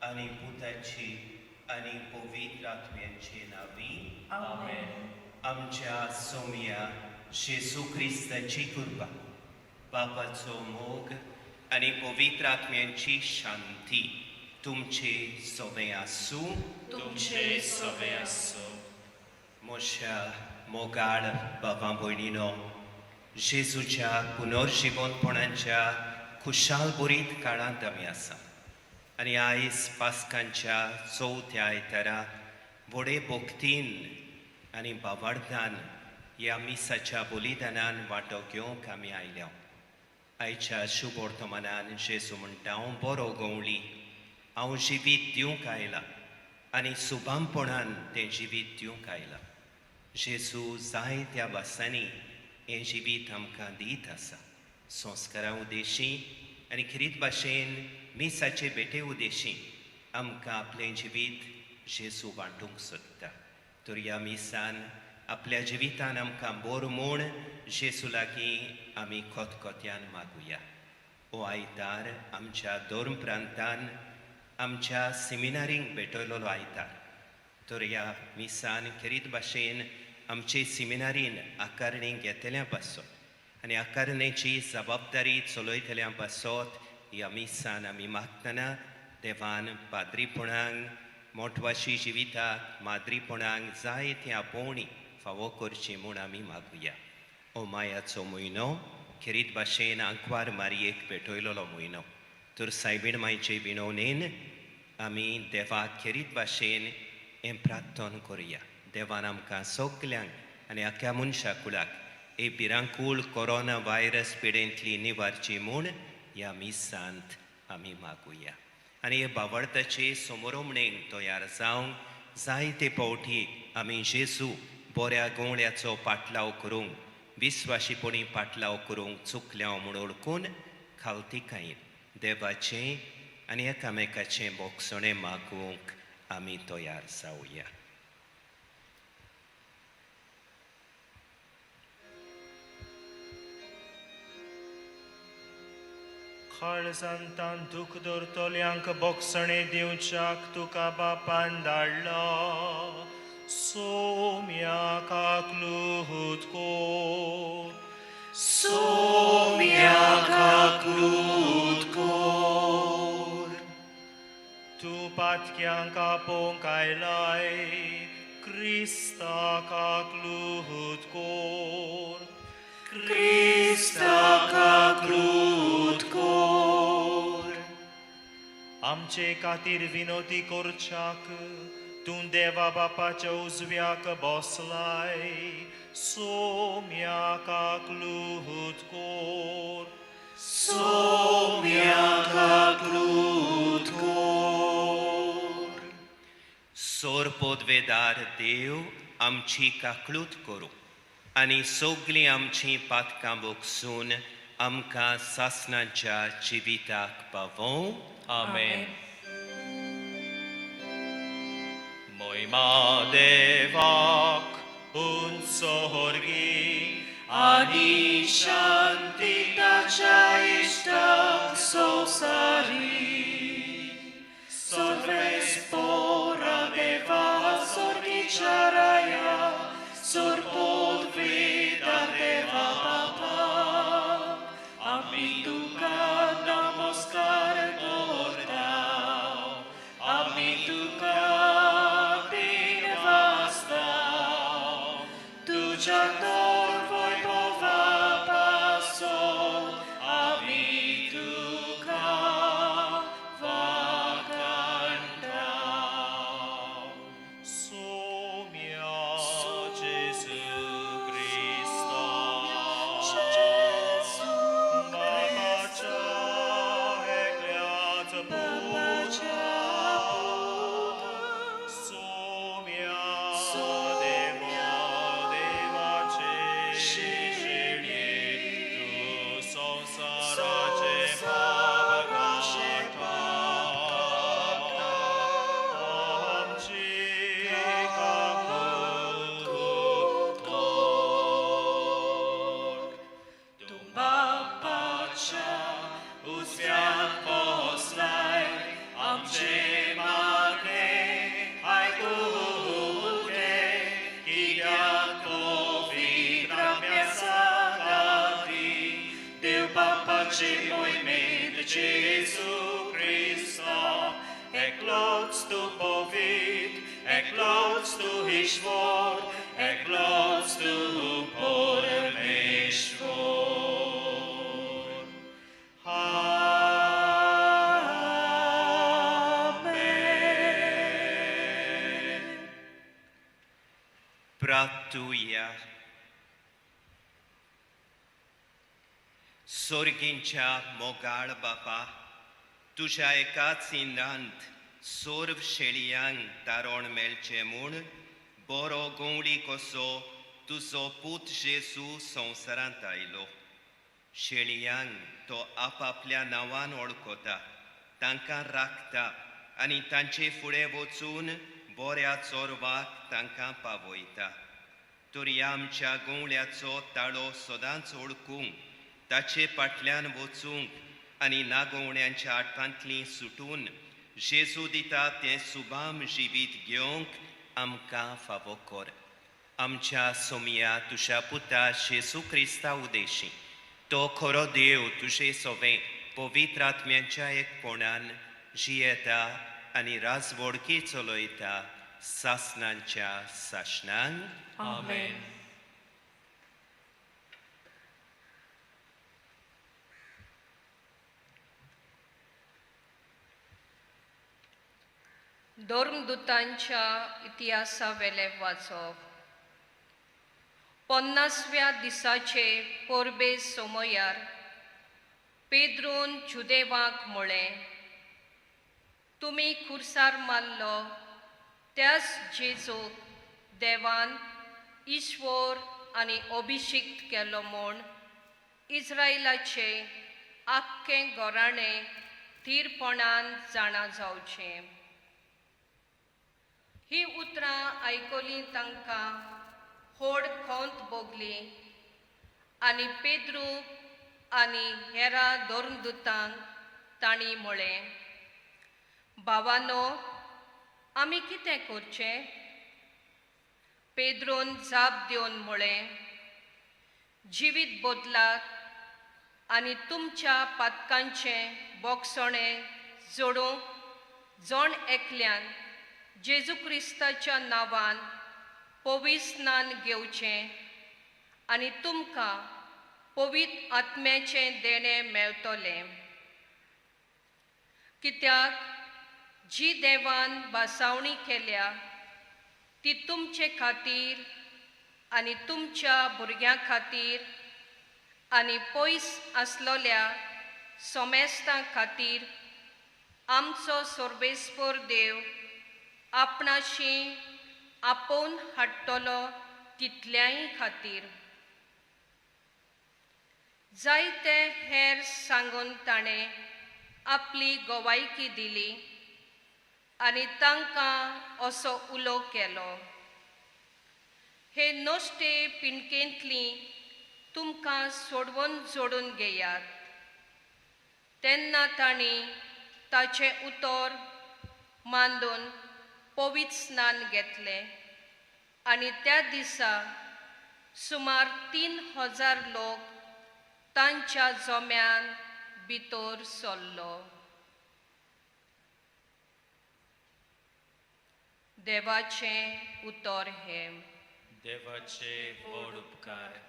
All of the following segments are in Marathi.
आणि पुताची आणि पवित्र आत्म्याचे नावी आमेन. आमच्या सोम्या जेसू ख्रिस्ताची कृपा, बापाचो मोग आणि पवित्र आत्म्याची शांती तुमचे सवे आसू. तुमचे सवे आसू. मोशा मोगाळ बाबा भयणीनो, जेजूच्या पुनर्जीवनपणाच्या खुशाल बरीत काळांत आमी आसा आणि आयज पास्कांच्या चवथ्या आयतारा व्हडे भोक्तीन आनी बावार्दान ह्या मिसाच्या बलिदानान वांटो घेवंक आमी आयल्या. आयच्या शुभ वर्तमानान जेजू म्हणटा, हांव बरो गवळी, हांव जिवीत दिवंक आयला आनी सुभामपणान तें जिवीत दिवंक आयला. जेजू जायत्या भासांनी हें जिवीत आमकां दीत आसा, संस्कारा उदेशी आनी खरीत भाशेन मिसाचे भेटे उदेशी आमकां आपलें जिवीत जेजू वांटूंक सोदता. तर ह्या मिसान आपल्या जिवितान आमकां बोर म्हूण जेजू लागीं आमी खोतखोत्यान मागुया. हो आयतार आमच्या धर्म प्रांतान आमच्या सेमिनारींक भेटयलोलो आयतार. तर ह्या मिसान खरीत भाशेन आमचे सेमिनारीन आकारणीक घेतल्या पासत आनी आकारणेची जबाबदारी चलयतल्या पासत ह्या मिसान आमी मागतना देवान पाद्रीपणांक मोठवाशी जिविताक माद्रीपणांक जायते आपोवणी फावो करची म्हूण आमी मागुया. हो मायाचो म्हयनो खरीत भाशेन आंकवार मारयेक भेटयलोलो म्हयनो. तर सायबीण मायचे विणवणेन आमी देवाक खरीत भाशेन हें प्रार्थन करुया. देवान आमकां सगल्यांक आनी आख्या मनशा कुळाक हे भिरांकूळ कोरोना व्हायरस पिडेंतली निवारची म्हूण ह्या मिसांत आमी मागुया. आनी हे बावळताचे समोरमणेक तयार जावंक जायते फावटी आमी जेजू बऱ्या गवळ्याचो पाटलाव करूंक, विस्वाशीपणी पाटलाव करूंक चुकल्या म्हूण ओळखून खालतिकायेन देवाचें आनी एकामेकाचें बोगसणें मागूंक आमी तयार जावया. काळजांतान दूख दवरतल्यांक बोगसणें दिवच्याक तुका बापान धाडला. सोम्याक आकलूत कोर. सोम्याक आकलूत कोर. तूं पातक्यांक आपोवंक आयलाय, क्रिस्ताक आकलूत कोर. क्रिस्ताक आकलूत कोर. आमचे खातीर विनोदी करच्याक तूं देवा बापाच्या उजव्याक बसलाय. सोम्याक आकलूत कोर. सोम्याक आकलूत कोर. सोर पोदवेदार देव आमची काकळूत करूं आनी सगलीं आमचीं पातकां बोगसून आमकां सासणाच्या जिविताक पावों. आमेन. महिमा देवाक उंच होर्गी आनी शांती ताच्या इश्टाक संवसारी. सर्वेस्पora देवा स्वर्गीच्या राया, सोरपोदवेदा देवा बापा, आमी तुका नमस्कार करता. आमी तुका देव वाजता. bapacie moimid Jesu Christa, ekloc tu povit, ekloc tu Ishvor, ekloc tu Pormeshvor. Amen. प्रार्थूया. सोर्गींच्या मोगाळ बापा, तुझ्या एकाच इंदांत सोर्व शेळयांक तारोण मेळचें म्हूण बरो गवळी कसो तुजो पूत जेजू संवसारांत आयलो. शेळयांक तो आपापल्या नांवान वळखता, तांकां राखता आनी तांचे फुडें वचून बऱ्या चोरवाक तांकां पावयता. तरी आमच्या गवळ्याचो ताळो सदांच ओळखूंक, ताचे फाटल्यान वचूंक आनी नागवण्यांच्या आटांतलीं सुटून जेजू दिता तें सुबाम जिवीत घेवंक आमकां फावो कर. आमच्या सोमया तुज्या पुता जेजू क्रिस्ता उदेशी तो खरो देव तुजे सोबे पवित्र आत्म्याच्या एकपणान जियेता आनी राजवडकी चलयता सासणांच्या सासणांक. Amen. धर्मदूतांच्या इतिहासावेले वाचप. 50व्या दिसाचे परबे सोमयार पेद्रोन जुदेवाक म्हळें, तुमी खुर्सार मारलो त्याच जेजूक देवान ईश्वर आनी अभिषिक्त केलो म्हूण इस्रायलाचे आख्खें घराणें थीरपणान जाणा जावचें. ही उतरां आयकलीं तांकां व्हड खंत भोगली आनी पेद्रू आनी हेरा धर्मदूतांक तांणी म्हळें, भावानो, आमी कितें करचें? पेद्रोन जाप दिवन म्हळें, जिवीत बदलात आनी तुमच्या पातकांचें बोगसणें जोडूंक जण एकल्यान जेजू क्रिस्ताच्या नांवान पवित्र स्नान घेवचें आनी तुमकां पवित्र आत्म्याचें देणें मेळटलें. कित्याक जी देवान बासावणी केल्या ती तुमचे खातीर आनी तुमच्या भुरग्यां खातीर आनी पयस आसलोल्या सोमेस्तां खातीर आमचो सर्वेस्पर देव आपणाशी आपोवन हाडटलो तितल्याय खातीर. जायते हेर सांगून ताणें आपली गोवायकी दिली आनी तांकां असो उलो केलो, हे नोश्टे पिणकेंतलीं तुमकां सोडवून जोडून घेयात. तेन्ना तांणी ताचें उतर मांडून पवित्र स्नान घेतलें आनी त्या दिसा सुमार 3000 लोक तांच्या जोम्यान भितर सरलो. देवाचें उतर हें. देवाचे व्हड उपकार.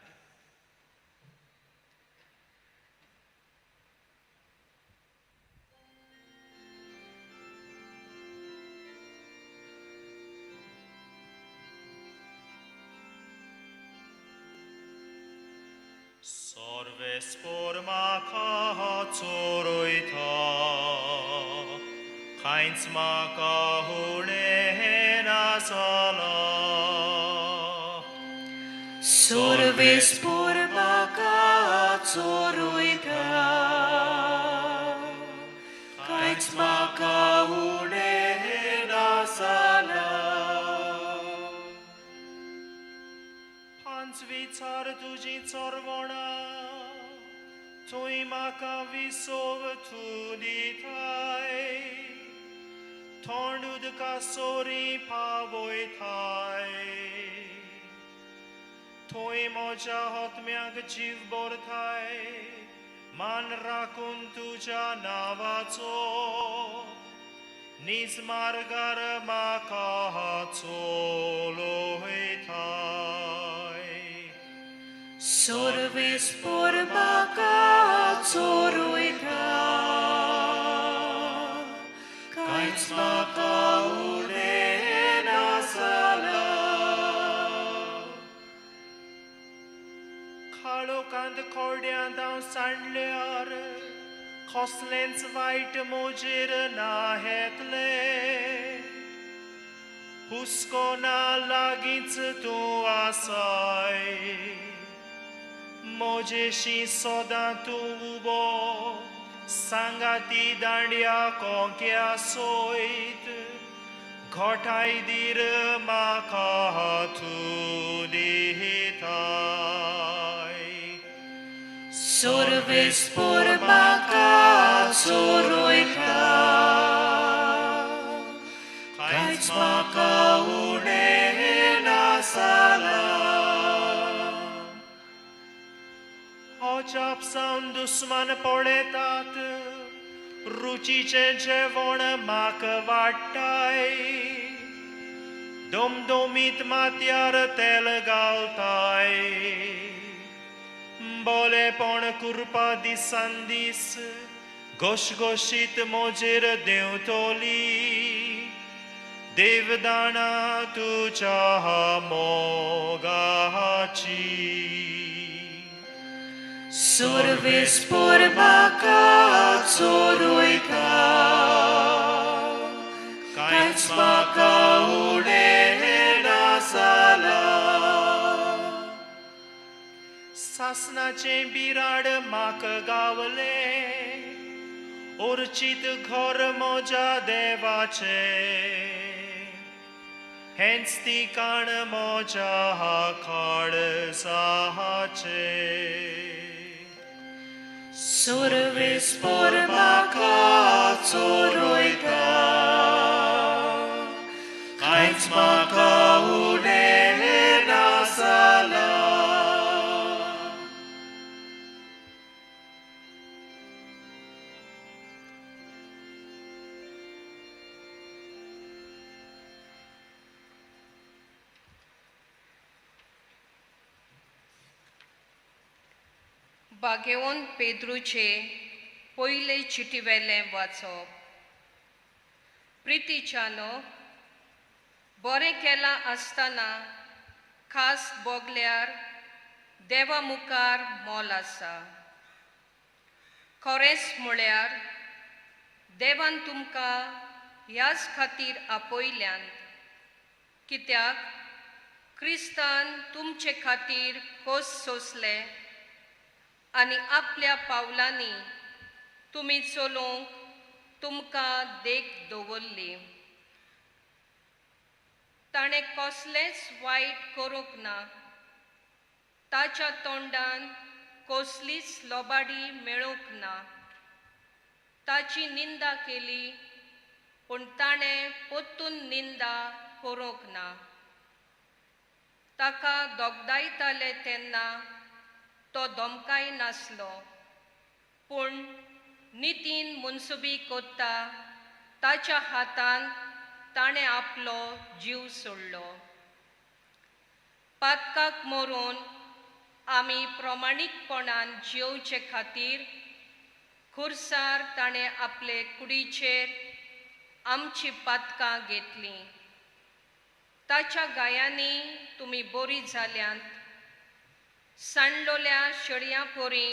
Sorvespor म्हाका चोरयता, कांयच म्हाका उणें नासला. Sorvespor म्हाका चोरयता, कांयच म्हाका उणें नासला. पांच विचार तुजी चोरवणा, थंय म्हाका विसव तूं दिताय. थंड उदका सोरी पावयताय, थंय म्हज्या आत्म्याक जीव भरताय. मान राखून तुझ्या नावाचो निज मार्गार म्हाका चलोयताय Sorvespor म्हाका चोरयता कांयच म्हाका उणें नासला काळोखांत खोड्यांत हांव सांडल्यार कसलेंच वायट मोजेर ना येतले हुस्को ना लागींच तूं आसाय मोजेशी सदां तूं उबो सांगाती दांड्या कोंक्या सोयत घोटाय दीर म्हाका तूं दिताय Sorvespor म्हाका चोरयता कांयच म्हाका उणें नासला अजाप जावन दुस्मान पळयतात रुचीचें जेवण म्हाका वाडटाय दोमदोमीत माथ्यार तेल घालताय बोलेपण कुरपा दिसान दीस घोशघोशीत मोजेर देंवतली देवदाणा तुज्या मोगाची Sorvespor म्हाका चोरयता कांयच म्हाका उणें नासला सासणाचें बिराड म्हाका गावले ओर्चीत घर म्हज्या देवाचे हेंच ठिकाण म्हज्या काळजाचे Sorvespor म्हाका चोरयता कांयच म्हाका उणें नासला बागेवन पेद्रूचे पयले चिटीवेलें वाचप प्रितीच्यानो बरें केलां आसतना खास बोगल्यार देवा मुखार मोल आसा खरेंच म्हळ्यार देवान तुमकां ह्याच खातीर आपयल्यान कित्याक क्रिस्तान तुमचे खातीर खोस सोंसले आनी आपल्या पावलांनी तुमी चलोवंक तुमकां देख दवरली ताणें कसलेंच वायट करूंक ना ताच्या तोंडान कसलीच लोबाडी मेळूंक ना ताची निंदा केली पूण ताणें परतून निंदा करूंक ना ताका दोगदायताले तेन्ना तो धमकाय नासलो पूण नितीन मुनसुबी कोत्ता ताच्या हातान ताणें आपलो जीव सोडलो पातकाक मरून आमी प्रमाणीकपणान जिवचे खातीर खुर्सार ताणें आपले कुडीचेर आमची पातकां घेतलीं ताच्या गायांनी तुमी बरी जाल्यांत सांडलोल्या शेळयां पोरी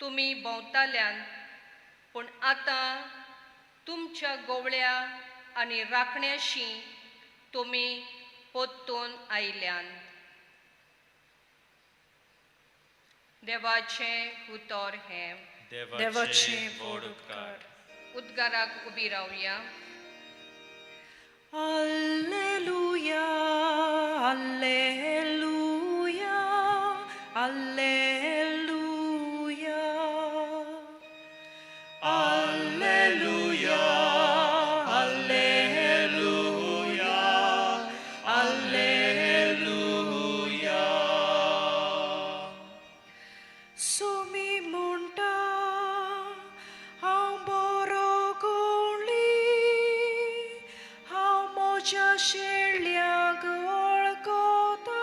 तुमी भोंवताल्यांत पूण आतां तुमच्या गोवळ्या आनी राखण्याशी तुमी पोत्तून आयल्यान देवाचें उतर हें देवाचे व्हड उपकार उद्गाराक उबी रावया Alleluia, Alleluia, Alleluia. Alleluia, Alleluia, Alleluia. Sumi munta शेळ्याक वळखता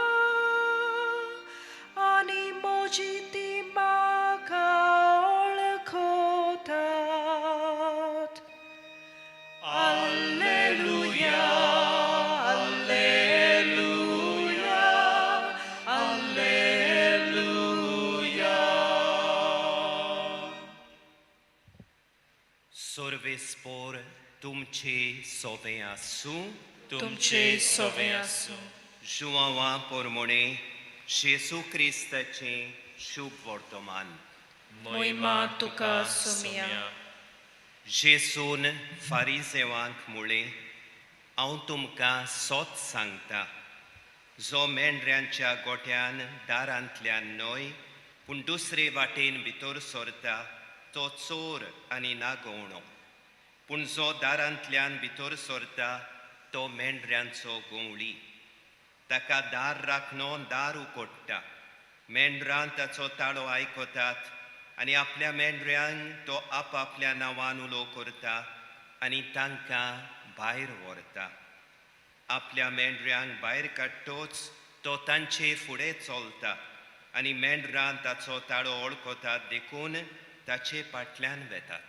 आनी म्हजी ती म्हाका वळखतात. Alleluia, Alleluia, Alleluia. Sorvespor तुमचे सोवे आसूं. तुमचे सोवे आसूं. जुवांवा पोरमोणे जेसू क्रिस्ताचें शुभ वर्तमान. मोहिमा तुका सुमिया. जेसून फारिसेवांक म्हळें, हांव तुमकां सोत सांगता, जो मेंढऱ्यांच्या गोठ्यान दारांतल्यान न्हय पूण दुसरे वाटेन भितर सरता तो चोर आनी नागवणो. पूण जो दारांतल्यान भितर सरता तो मेंढऱ्यांचो गोवळी. ताका दार राखणो दार उकोडटा. मेंढरां ताचो ताळो आयकतात आनी आपल्या मेंढऱ्यांक तो आपल्या नांवान उलो करता आनी तांकां भायर व्हरता. आपल्या मेंढऱ्यांक भायर काडटोच तो तांचे फुडें चलता आनी मेंढरां ताचो ताळो वळखतात देखून ताचे फाटल्यान वेतात.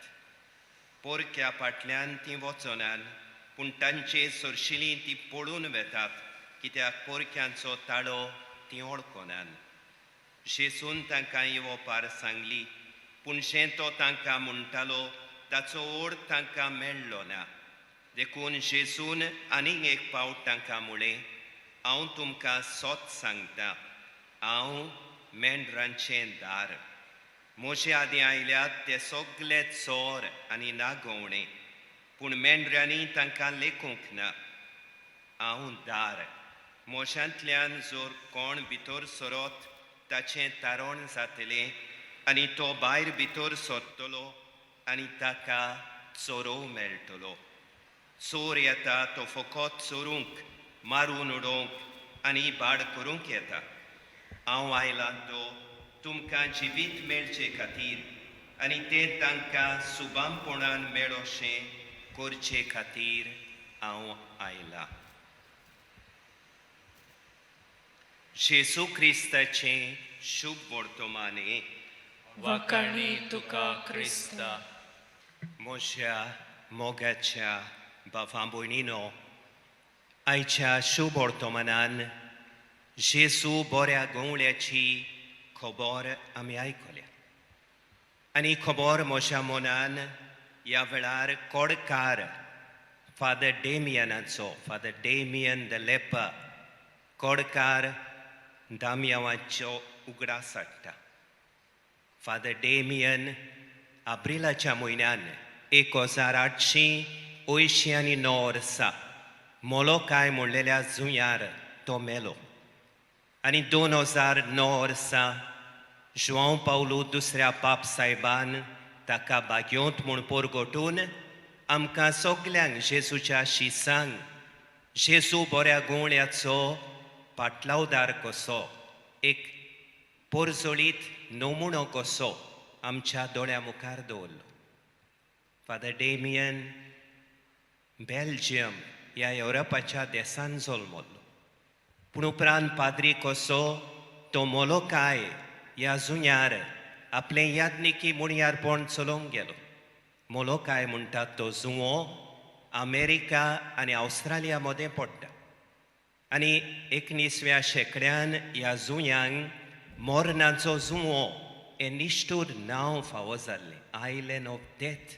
पोरक्या फाटल्यान तीं वचनान पूण तांचे सरशिलीं तीं पळून वेतात, कित्याक पोरक्यांचो ताळो तीं वळखनान. जेसून तांकां येवपार सांगली, पूण जें तो तांकां म्हणटालो ताचो ओड तांकां मेळ्ळो ना. देखून जेसून आनीक एक फावट तांकां म्हळें, हांव तुमकां सोत सांगता, हांव मेंढरांचें दार. म्हजे आदीं आयल्यात ते सगळे चोर आनी नागवणे, पूण मेंढऱ्यांनी तांकां लेखूंक ना. हांव दार. म्हज्यांतल्यान जर कोण भितर सरत ताचें तारण जातलें आनी तो भायर भितर सरतलो आनी ताका चोरो मेळटलो. चोर येता तो फकत चोरूंक, मारून उडोवंक आनी बाड करूंक येता. हांव आयलां तो तुमकां जिवीत मेळचे खातीर आनी तें तांकां सुबामपणान मेळोशें करचे खातीर हांव आयलां. जेसू क्रिस्ताचें शुभ वर्तमाने. वाखाणी तुका क्रिस्ता. म्हज्या मोगाच्या भावां भयणीनो, आयच्या शुभ वर्तमानान जेसू बऱ्या गोवळ्याची खबर आमी आयकल्या. आनी खबर म्हज्या मनान ह्या वेळार कोडकार फादर डेमियन द लेपर कोडकार दामयावांचो उगडास हाडटा. फादर डेमियन एप्रिलाच्या म्हयन्यान 1889 वर्सा मोलोकाय म्हणलेल्या जुंयार तो मेलो. आनी 2009 वर्सा जुआंव पावलो दुसऱ्या पाप सायबान ताका बाग्योंत म्हूण पोरगोटून आमकां सगल्यांक जेसूच्या शिसांक जेसू बऱ्या गोवळ्याचो पाटलावदार कसो, एक पोरजोळीत नमुणो कसो आमच्या दोळ्या मुखार दवरलो. फादर डेमियन बेल्जियम ह्या युरोपाच्या देशांत जल्मलो, पूण उपरांत पाद्री कसो तो मोलोकाय ह्या जुंयार आपलें यादनिकी मुणयारपण चलोवंक गेलो. मोलोकाय म्हणटात तो जुंवो अमेरिका आनी ऑस्ट्रेलिया मदें पडटा. आनी 19व्या शेंकड्यान ह्या जुंयांक मोर्नाचो जुंवो हें निश्ठूर नांव फावो जाल्लें, आयलँड ऑफ डेथ.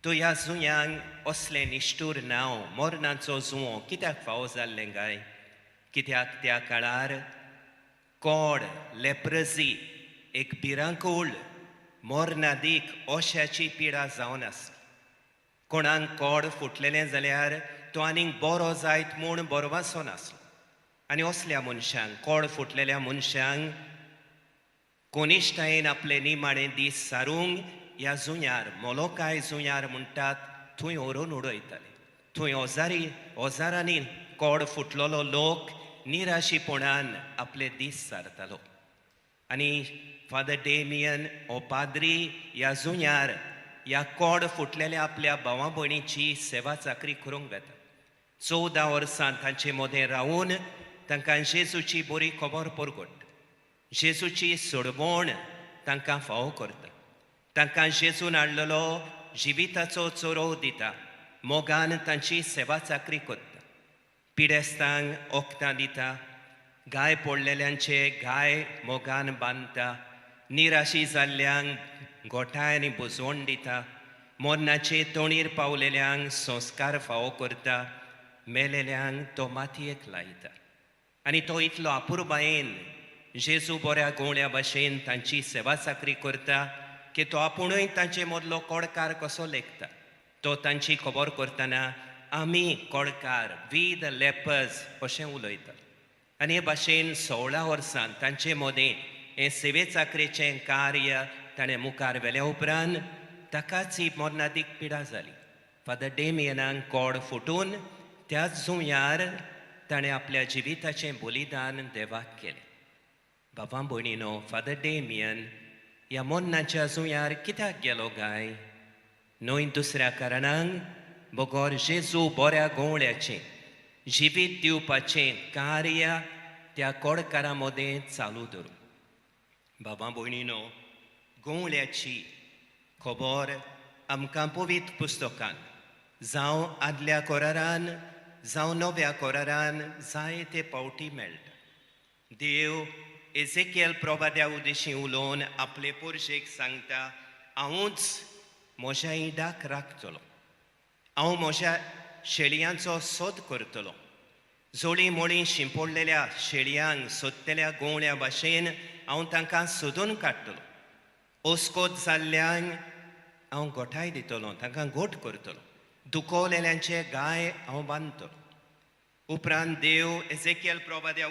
तो ह्या जुंयांक असलें निश्ठूर नांव मोर्नाचो जुंवो कित्याक फावो जाल्लें काय, कित्याक त्या काळार कोड लेप्रजी एक भिरांकूळ मोर्नादीक ओश्याची पिडा जावन आसली. कोणाक कोड फुटलेलें जाल्यार तो आनीक बरो जायत म्हूण बरो वाचो नासलो. आनी असल्या मनशांक, कोड फुटलेल्या मनशांक कोनिश्टायेन आपले निमाणें दीस सारूंक ह्या जुंयार, मोलोकाय जुंयार म्हणटात, थंय व्हरून उडयताले. थंय ओजारांनी कोड फुटलेलो लोक निराशीपणान आपले दीस सारतालो. आनी फादर डेमियन हो पाद्री ह्या जुंयार ह्या कोड फुटलेल्या आपल्या भावा भयणीची सेवा चाकरी करूंक वेता. 14 वर्सां तांचे मदें रावून तांकां जेजूची बरी खबर परगट जेजूची सोडवण तांकां फावो करता तांकां जेजून हाडलेलो जिविताचो चोरो दिता मोगान तांची सेवा चाकरी करता पिडेस्तांक ओक्तां दिता गाय पडलेल्यांचे गाय मोगान बांदता निराशी जाल्ल्यांक गोठाय आनी बुजवण दिता मोन्नाचे तोणीर पावलेल्यांक संस्कार फावो करता मेलेल्यांक तो मातयेक लायता आनी तो इतलो आपुरबायेन जेजू बऱ्या गोवळ्या भाशेन तांची सेवा चाकरी करता की तो आपुणूय तांचे मदलो कोडकार कसो लेखता तो तांची खबर करतना आमी कोडकार वी द लेपर्स अशें उलयता आनी हे भाशेन 16 वर्सां तांचे मदें हे सेवे चाकरेचें कार्य ताणें मुखार व्हेल्या उपरांत ताकाच ही मोर्नादीक पिडा जाली फादर डेमियनाक कोड फुटून त्याच जुंयार ताणें आपल्या जिविताचें बलिदान देवाक केलें बाबा भयणीनो फादर डेमियन ह्या मोन्नाच्या जुंयार कित्याक गेलो काय न्हय दुसऱ्या कारणांक बगोर जेजू बऱ्या गोवळ्याचें जिवीत दिवपाचें कार्य त्या कोडकारां मदें चालू दवरूं बाबा भयणीनो गोवळ्याची खबर आमकां पवित्र पुस्तकान जावं आदल्या कोरारान जावं नव्या कोरारान जायते पावटी मेळटा देव एजेकियल प्रभाद्या उदेशी उलोवन आपले पुरशेक सांगता हांवूच म्हज्या इडाक राखतलो हांव म्हज्या शेळयांचो सोद करतलो जोळी मोळी शिंपडलेल्या शेळयांक सोदतेल्या गोवळ्या भाशेन हांव तांकां सोदून काडटलो ओस्कोत जाल्ल्यांक हांव गोठाय दितलो तांकां गोठ करतलो दुखोवलेल्यांचे गाय हांव बांदतलो उपरांत देव एजेकियल प्रभाद्या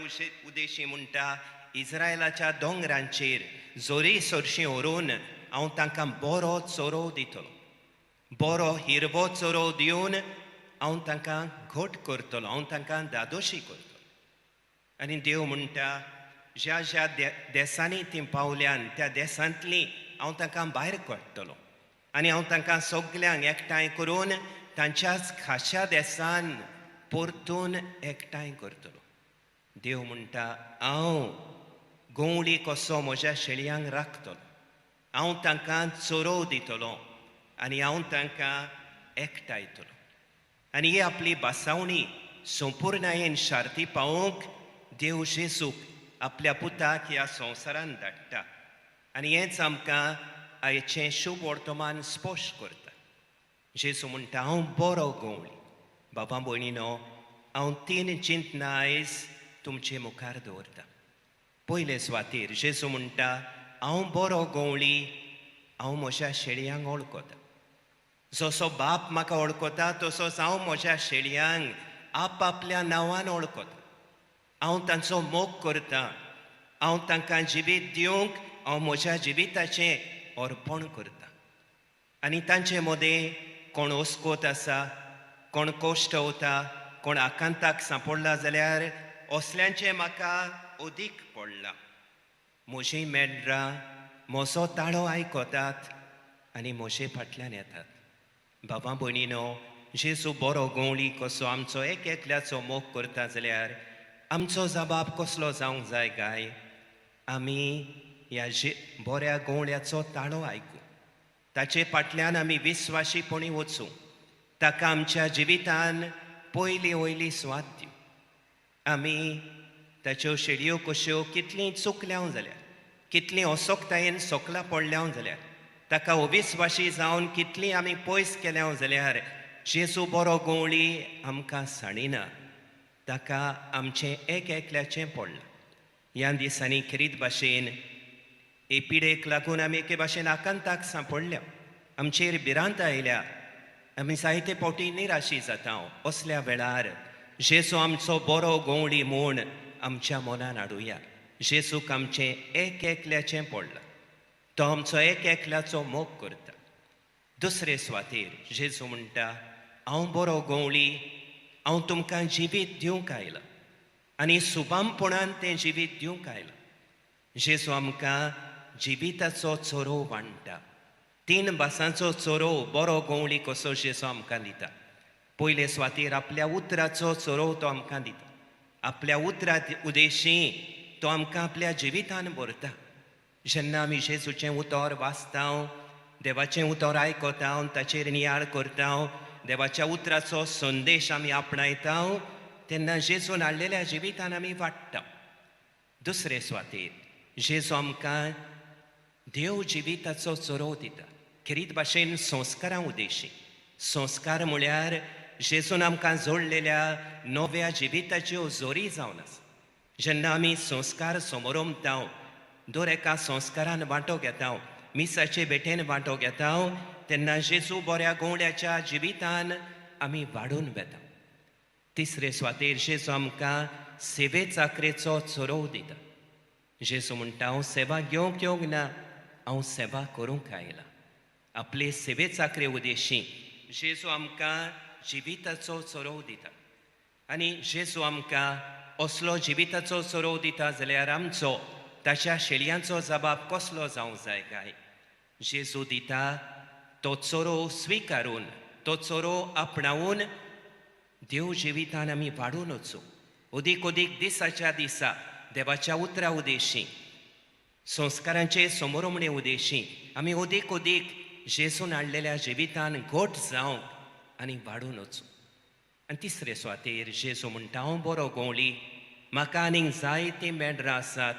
उदेशी म्हणटा इस्रायलाच्या दोंगरांचेर जोरी सोरशीं व्हरून हांव तांकां बरो चोरो दितलो बरो हिरवो चोरो दिवन हांव तांकां घोट करतलो हांव तांकां दादोशी करतलो आनी देव म्हणटा ज्या ज्या देसांनी तीं पावल्यान त्या देसांतलीं हांव तांकां भायर काडटलो आनी हांव तांकां सगल्यांक एकठांय करून तांच्याच खाशा देसान परतून एकठांय करतलो देव म्हणटा हांव गोवळी कसो म्हज्या शेळयांक राखतलो हांव तांकां चोरो दितलो आनी हांव तांकां एकठांयतलो आनी ही आपली बासावणी संपूर्णयेन शार्ती पावोवंक देव जेजूक आपल्या पुताक ह्या संवसारान धाडटा आनी हेंच आमकां आयचें शुभ वर्तमान स्पश्ट करता जेजू म्हणटा हांव बरो गोवळी बाबा भयणीनो हांव 3 चिंतना आयज तुमचे मुखार दवरता पयले सुवातेर जेजू म्हणटा हांव बरो गोवळी हांव म्हज्या शेळयांक वळखता जसो बाप म्हाका वळखता तसोच हांव म्हज्या शेळयांक आपल्या नांवान वळखता हांव तांचो मोग करता हांव तांकां जिवीत दिवंक हांव म्हज्या जिविताचें अर्पण करता आनी तांचे मदें कोण ओस्कोत आसा कोण कोश्टवता कोण आकांताक सांपडला जाल्यार असल्यांचें म्हाका ओदीक पडलां म्हजीं मेंढरां म्हजो ताळो आयकतात आनी म्हजे फाटल्यान येतात बाबा भयणीनो जेजू बरो गोवळी कसो आमचो एक एकल्याचो मोग करता जाल्यार आमचो जबाब कसलो जावंक जाय काय आमी ह्या बऱ्या गोवळ्याचो ताळो आयकूं ताचे फाटल्यान आमी विस्वाशीपणी वचूं ताका आमच्या जिवितान पयली वयली स्वाद दिवं आमी ताच्यो शेळयो कश्यो कितलीं चुकल्यांव जाल्यार कितलीं असोकतायेन सोकला पडल्याव जाल्यार ताका अविस्वाशी जावन कितलीं आमी पयस केल्याव जाल्यार जेजू बरो गोवळी आमकां साणिना ताका आमचें एक एकल्याचें पडलां ह्या दिसांनी खरीत भाशेन हे पिडेक लागून आमी एके भाशेन आकांताक सांपडल्या आमचेर भिरांत आयल्या आमी जायते फावटी निराशी जाता असल्या वेळार जेजू आमचो बरो गोवळी म्हूण आमच्या मनान हाडुया जेजूक आमचें एक एकल्याचें पडलां तो आमचो एक एकल्याचो मोग करता दुसरे सुवातेर जेजू म्हणटा हांव बरो गोवळी हांव तुमकां जिवीत दिवंक आयला आनी सुबामपणान तें जिवीत दिवंक आयला जेजू आमकां जिविताचो चोरो वांडटा 3 बासांचो चोरो बरो गोवळी कसो जेजू आमकां दिता पयले सुवातेर आपल्या उतराचो चोरो तो आमकां दिता. आपल्या उतरा उद्देशी तो आमकां आपल्या जिवितान भरता. जेन्ना आमी जेजूचें उतर वाचता, देवाचें उतर आयकता, ताचेर नियाळ करता, देवाच्या उतराचो संदेश आमी आपणायता, तेन्ना जेजून हाडलेल्या जिवितान आमी वाडटा. दुसरे सुवातेर जेजू आमकां देव जिविताचो चोरो दिता. खेरीत भाशेन संस्कारां उद्देशी. संस्कार म्हळ्यार जेजून आमकां जोडलेल्या नव्या जिविताच्यो जोरी जावन आसा. जेन्ना आमी संस्कार समोरमता, दर एका संस्कारान वांटो घेता, मिसाचे भेटेन वांटो घेता, तेन्ना जेजू बऱ्या गोंवड्याच्या जिवितान आमी वाडून वेता. तिसरे सुवातेर जेजू आमकां सेवे चाकरेचो चोरो दिता. जेजू म्हणटा, हांव सेवा घेवंक येवंक ना, हांव सेवा करूंक आयला. आपले सेवे चाकरे उद्देशी जेजू आमकां जिविताचो चोरो दिता. आनी जेजू आमकां असलो जिविताचो चोरो दिता जाल्यार आमचो ताच्या शेळयांचो जबाब कसलो जावंक जाय काय? जेजू दिता तो चोरो स्विकारून, तो चोरो आपणावून देव जिवितान आमी वाडून वचूं. ओदीक ओदीक दिसाच्या दिसा देवाच्या उतरा उद्देशी, संस्कारांचे समोरमणे उद्देशी आमी ओदीक ओदीक जेजून हाडलेल्या जिवितान घोट जावंक आनी वाडून वचूं. आनी तिसरे सुवातेर जेजू म्हणटा, हांव बरो गोंवळी, म्हाका आनीक जायतीं मेंढरां आसात,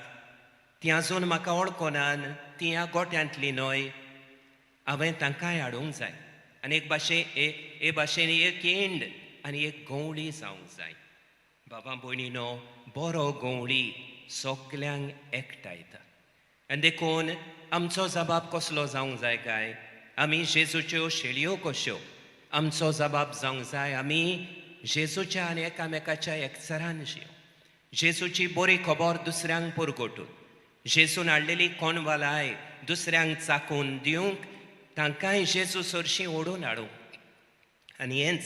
तीं आजून म्हाका वळखोनान, तीं ह्या गोठ्यांतलीं न्हय, हांवें तांकांय हाडूंक जाय. आनी एक भाशेन एक इंड आनी एक गोंवळी जावंक जाय. बाबा भयणीनो, बरो गोंवळी सगल्यांक एकठांयता. आनी देखून आमचो जबाब कसलो जावंक जाय काय? आमी जेजूच्यो शेळयो कश्यो. आमचो जबाब जावंक जाय, आमी जेजूच्या आनी एकामेकाच्या एकचारान जियो. जेजूची बरी खबर दुसऱ्यांक परगटून, जेजून हाडलेली कोणवालाय दुसऱ्यांक चाखून दिवंक, तांकांय जेजू सरशीं ओडून हाडूंक. आनी हेंच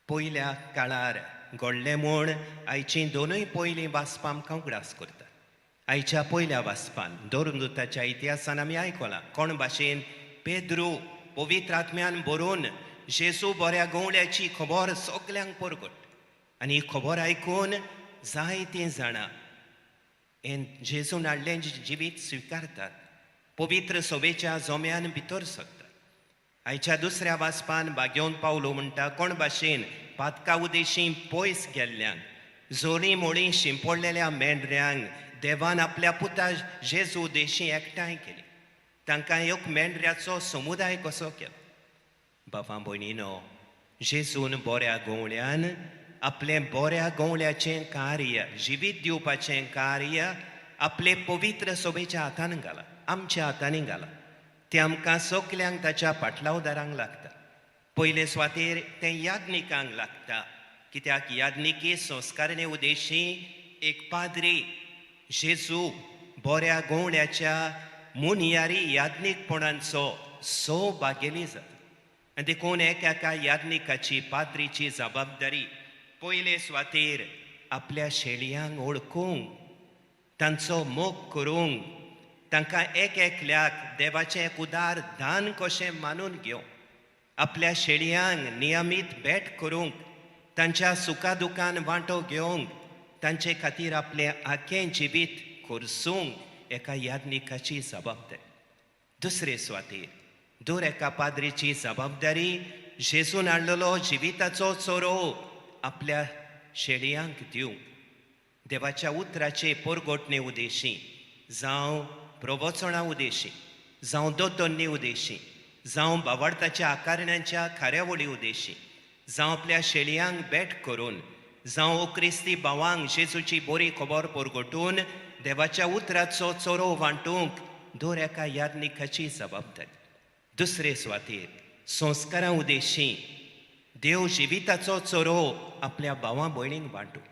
पयल्या काळार घडलें म्हूण आयचीं दोनूय पयलीं वाचपां आमकां उगडास करता. आयच्या पयल्या वाचपान दोरदूताच्या इतिहासान आमी आयकलां कोण भाशेन पेद्रू पवित्र आत्म्यान बरोवन जेजू बऱ्या गोंवड्याची खबर सगल्यांक परगट. आनी ही खबर आयकून जायतीं जाणां हें जेजून हाडलें जिवीत स्विकारतात, पवित्र सभेच्या जोम्यान भितर सरतात. आयच्या दुसऱ्या वाचपान बागेवन पावलो म्हणटा, कोण भाशेन पातका उद्देशी पयस गेल्ल्यांक, जोरी मोळी शिंपडलेल्या मेंढऱ्यांक देवान आपल्या पुता जेजू उद्देशी एकठांय केली. तांकां एक मेंढऱ्याचो समुदाय कसो केलो. बाबा भयणीनो, जेजून बऱ्या गोंवड्यान आपलें बऱ्या गोंवड्याचें कार्य, जिवीत दिवपाचें कार्य आपले पवित्र सभेच्या हातान घाला, आमच्या हातांनी घाला. तें आमकां सगल्यांक ताच्या पाटलावदारांक लागता. पयले सुवातेर तें याज्ञिकांक लागता, कित्याक याज्ञिकी संस्कारणे उद्देशी एक पाद्री जेजू बऱ्या गोंवड्याच्या मुनियारी याज्ञिकपणांचो बागेली जाता. आनी देखून एका याज्ञिकाची पाद्रीची जबाबदारी पयले सुवातेर आपल्या शेळयांक ओळखूंक, तांचो मोग करूंक, तांकां एकल्याक देवाचें एक उदार दान कशें मानून घेवंक, आपल्या शेळयांक नियमीत भेट करूंक, तांच्या सुखादुखान वांटो घेवंक, तांचे खातीर आपलें आखें जिवीत खर्सूंक एका याज्ञिकाची जबाबदारी. दुसरे सुवातेर दर एका पाद्रीची जबाबदारी जेजून हाडलेलो जिविताचो चोरो आपल्या शेळयांक दिवंक, देवाच्या उतराचे परगटणे उद्देशी, जावं प्रवचना उद्देशी, जावं दोतोन्नी उद्देशी, जावं भावार्थाच्या आकारण्यांच्या कार्यावळी उद्देशी, जावं आपल्या शेळयांक भेट करून, जावं क्रिस्ती भावांक जेजूची बरी खबर परगटून देवाच्या उतराचो चोरो वांटूंक दर एका याज्ञिकाची जबाबदारी. दुसरे सुवातेर संस्कारां उद्देशी देव जिविताचो चोरो आपल्या भावां भयणींक वांटूंक.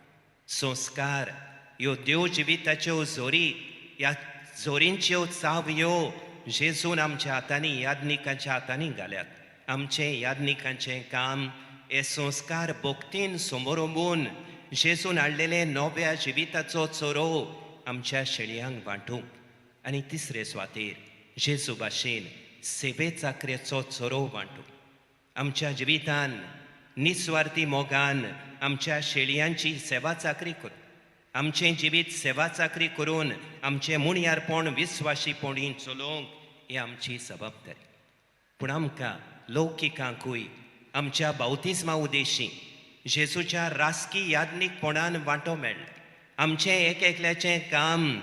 संस्कार ह्यो देव जिविताच्यो जोरी, ह्या जोरींच्यो चावयो जेजून आमच्या हातांनी, याज्ञिकांच्या हातांनी घाल्यात. आमचें याज्ञिकांचें काम हे संस्कार भोगतीन समोरमून जेजून हाडलेले नव्या जिविताचो चोरो आमच्या शेळयांक वांटूंक. आनी तिसरे सुवातेर जेजू भाशेन सेवे चाकरेचो चोरो वांटूंक. आमच्या जिवितान निस्वार्थी मोगान आमच्या शेळयांची सेवा चाकरी कर. आमचें जिवीत सेवा चाकरी करून आमचें मुणयारपण विस्वाशीपणी चलोवंक ही आमची जबाबदारी. पूण आमकां लौकिकांकूय आमच्या बावतिस्मा उदेशी जेजूच्या राजकी याज्ञीकपणान वांटो मेळ्ळा. आमचें एक एकल्याचें काम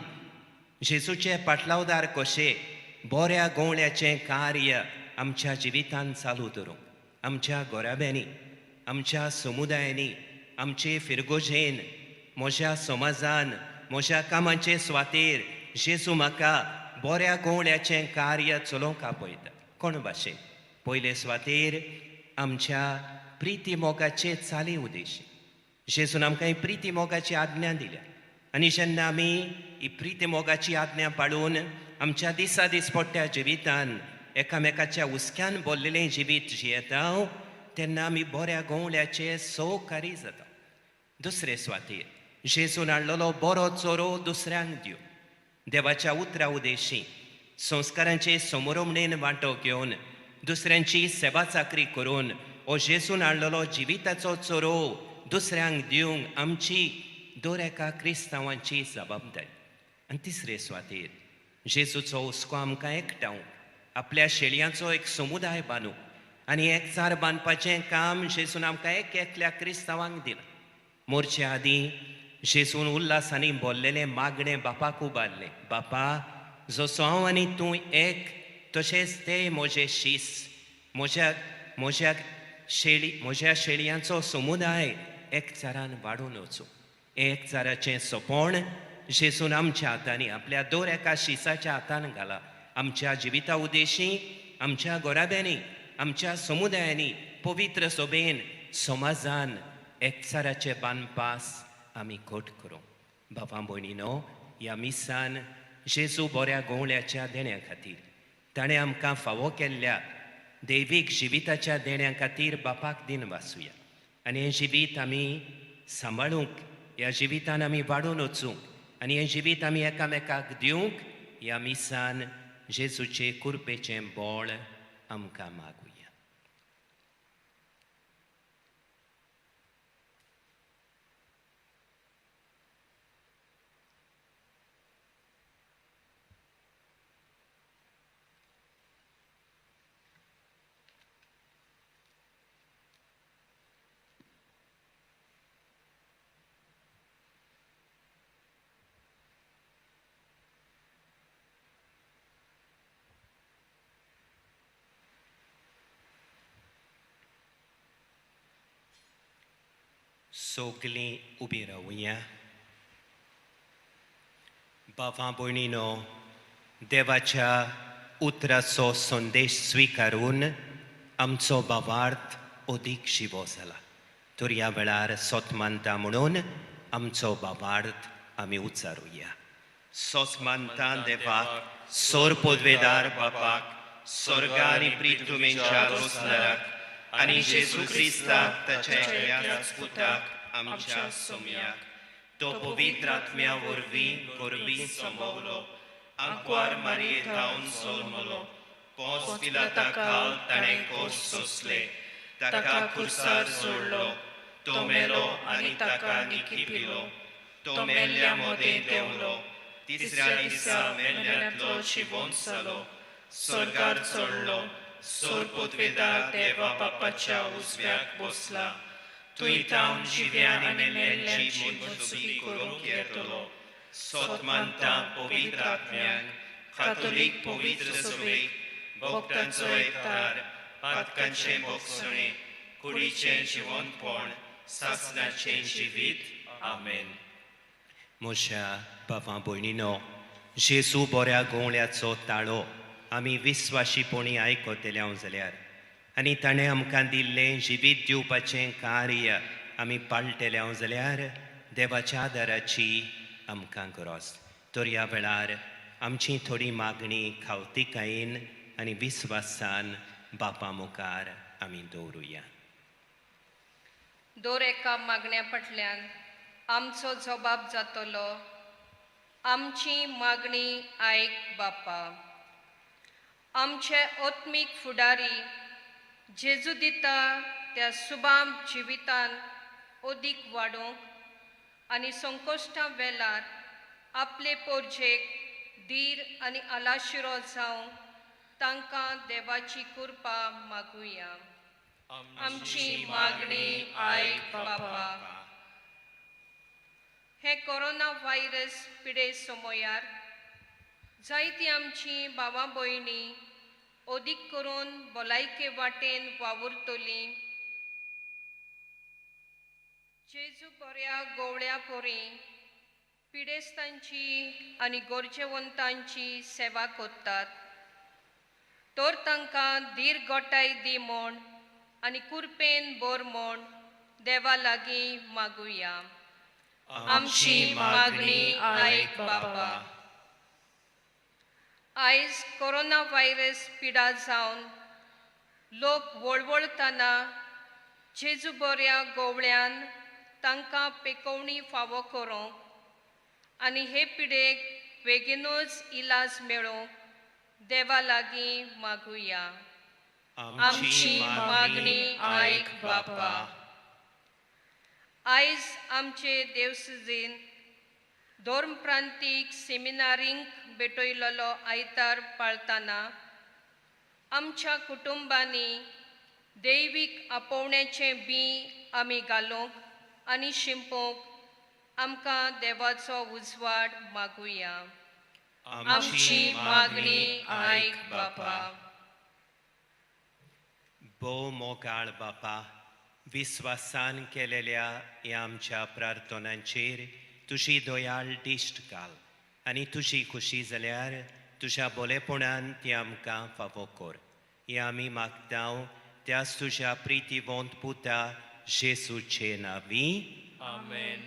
जेजूचे पाटलावदार कशें बऱ्या गोवण्याचें कार्य आमच्या जिवितान चालू दवरूंक आमच्या गोराब्यांनी, आमच्या समुदायांनी, आमचे फिरगोजेन, म्हज्या समाजान, म्हज्या कामाचे सुवातेर जेजू म्हाका बऱ्या गोवण्याचें कार्य चलोवंक आपयता. कोण भाशेन पयले सुवातेर आमच्या प्रिती मोगाचे चाली उदेशी जेजून आमकां ही प्रिती मोगाची आज्ञा दिल्या. आनी जेन्ना आमी ही प्रिती मोगाची आज्ञा पाळून आमच्या दिसा दिसपट्ट्या जिवितान एकामेकाच्या हुस्क्यान भरलेलें जिवीत जियेता तेन्ना आमी बऱ्या गोवण्याचे सहकारी जाता. दुसरे सुवातेर जेजून हाडलेलो बरो चोरो दुसऱ्यांक दिवं देवाच्या उतरा उदेशी संस्कारांचे समोरमणेन वांटो घेवन दुसऱ्यांची सेवा चाकरी करून हो जेजून हाडलेलो जिविताचो चोरो दुसऱ्यांक दिवंक आमची दर एका क्रिस्तांवांची जबाबदारी. आनी तिसरे सुवातेर जेजूचो हुस्को आमकां एकठांवंक आपल्या शेळयांचो एक समुदाय बांदूंक आनी एकचार बांदपाचें काम जेजून आमकां एक एकल्या क्रिस्तांवांक दिलां. मोरचे आदीं जेजून उल्हासांनी बोल्लेलें मागणें बापाक उबारलें. बापा, जसो हांव आनी तूं एक तशेंच ते म्हजे शीस म्हज्या शेळयांचो समुदाय एकचारान वाडून वचूं. एकचाराचें सोंपण जेजून आमच्या हातांनी आपल्या दर एका शिसाच्या हातान घाला. आमच्या जिविता उदेशी आमच्या गोराब्यांनी, आमच्या समुदायांनी, पवित्र सभेन, समाजान एकचाराचे बांदपास आमी घट करूं. बाबा भयणीनो, ह्या मिसान जेजू बऱ्या गोवण्याच्या देण्या खातीर ताणें आमकां फावो केल्ल्या दैवीक जिविताच्या देण्या खातीर बापाक दिन वाचुया. आनी हें जिवीत आमी सांबाळूंक, ह्या जिवितान आमी वाडून वचूंक आनी हें जिवीत आमी एकामेकाक दिवंक ह्या मिसान जेजूचे कुरपेचें बोळ आमकां मागुया. सगळीं उबीं रावुया. बाबा भयणीनो, देवाच्या उतराचो संदेश स्विकारून आमचो भावार्थ अदीक शिवो जाला. तर ह्या वेळार सोत मानता म्हणून आमचो भावार्थ आमी उच्चारुया. सोत मानता देवाक, सोर पदवेदार बापाक, स्वर्गा आनी पृथ्वीच्या रोजनाराक आनी जेजू क्रिस्ताक ताच्या एकल्याच पुताक आमच्या सोम्याक तो पवित्र आत्म्या वरवीं गोरबी संभोवलो, आंकवार मारयेंत रावन जल्मलो, पोंस पिलाता काल ताणें कोस सोंसले, ताका खुर्सार जोडलो, तो मेलो आनी ताका निखिपिलो, तो मेल्ल्या मोदें देंवलो, तिसऱ्या दिसा मेल्ल्यांतलो जिवंत जालो, स्वर्गार चडलो, सोर पदवेदार देवा बापाच्या उजव्याक बसला, थंय तावन जिव्या आनी मेल्ल्यांची मनसुबी करूंक येतलो. सोत मानता पवित्र आत्म्याक, कातोलीक पवित्र सभेक, भक्तांचो एकठार, पातकांचें भोगसणें, कुडीचें जिवंतपण, सासणाचें जिवीत. आमेन. म्हज्या बाबा भयणीनो, जेजू बऱ्या गोवण्याचो ताळो आमी विस्वाशीपणी आयकतल्या जाल्यार आनी ताणें आमकां दिल्लें जिवीत दिवपाचें कार्य आमी पाळटल्या जाल्यार देवाच्या आदाराची आमकां गरज. तर ह्या वेळार आमची थोडी मागणी खावतीकायेन आनी विस्वासान बापा मुखार आमी दवरुया. दर एका मागण्या फाटल्यान आमचो जबाब जातलो, आमची मागणी आयक बापा. आमचे आत्मीक फुडारी जेजू दिता त्या सुबाम जिवितान ओदीक वाडोवंक आनी संकोश्टां वेळार आपले पोरजेक धीर आनी आलाशिरो जावं तांकां देवाची कृपा मागुया. आमची मागणी आयक बापा. हे कोरोना व्हायरस पिडे समयार जायतीं आमची भावां भयणी ओदीक करून भलायके वाटेन वावुरतलीं. जेजू बऱ्या गोवळ्या पोरी पिडेस्तांची आनी गरजेवंतांची सेवा करतात. तर तांकां धीर गोटाय दी म्हूण आनी कुरपेन बोर म्हूण देवा लागीं मागुया. आमची मागणी आयक बापा. आयज कोरोना व्हायरस पिडा जावन लोक वळवळतना जेजू बऱ्या गोवळ्यान तांकां पेकोवणी फावो करूंक आनी हे पिडेक बेगीनूच इलाज मेळोवंक देवा लागीं मागुया. आमची मागणी आयक बापा. आयज आमचे देवसुजीन धर्म प्रांतीक सेमिनारींक भेटयलोलो आयतार पाळतना आमच्या कुटुंबांनी दैवीक आपोवण्याचें बी आमी घालूंक आनी शिंपोवंक आमकां देवाचो उजवाड मागुया. आमची मागणी आयक बापा. भोव मोगाळ बापा, विस्वासान केलेल्या ह्या आमच्या प्रार्थनांचेर तुजी दयाळ दिश्ट घाल आनी तुजी खुशी जाल्यार तुज्या बोलेपणान ती आमकां फावो कर. हें आमी मागतांव त्याच तुज्या प्रितीवंत पुता जेजूचे नांवी. आमेन.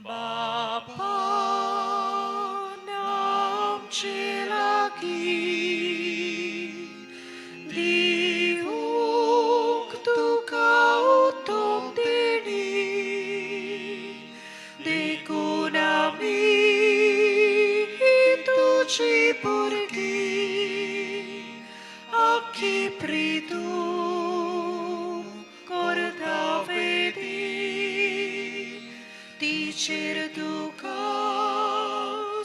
Bapa आमचे लागीं दिवंक तुका उत्तम देणी देखून आमी तुजी भुरगीं आख्खी प्रितू करता वेदी तिचेर तुका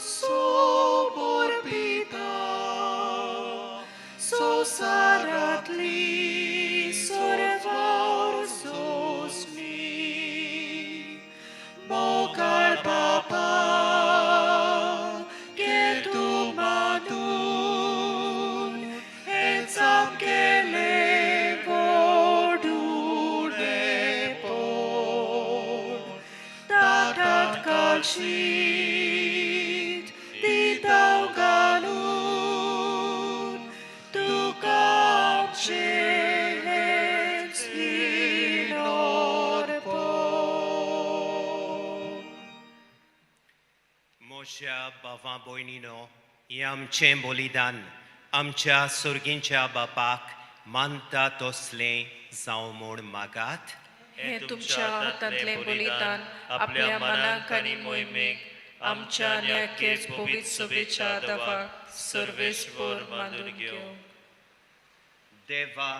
सोबोर पिता संवसारांतली सर्वार सोसमी मोगाळ बापा घे तूं मानून हें सामकेलें व्हडूणेंपण ताटांत काळशीत दिताव घालून तुका आमचें हेंच विणोरपण. म्हज्या भावां भयणीनो, हें आमचें बलिदान आमच्या सुर्गींच्या बापाक मानता तसलें जावं म्हूण मागात. हे तुमच्या हातांतले बलिदान आपल्या मनाक आनी मोहिमेक आमच्या न्याकेच पवित्र सभेच्या दवाक सर्वेस्पर मानून घेवं. देवा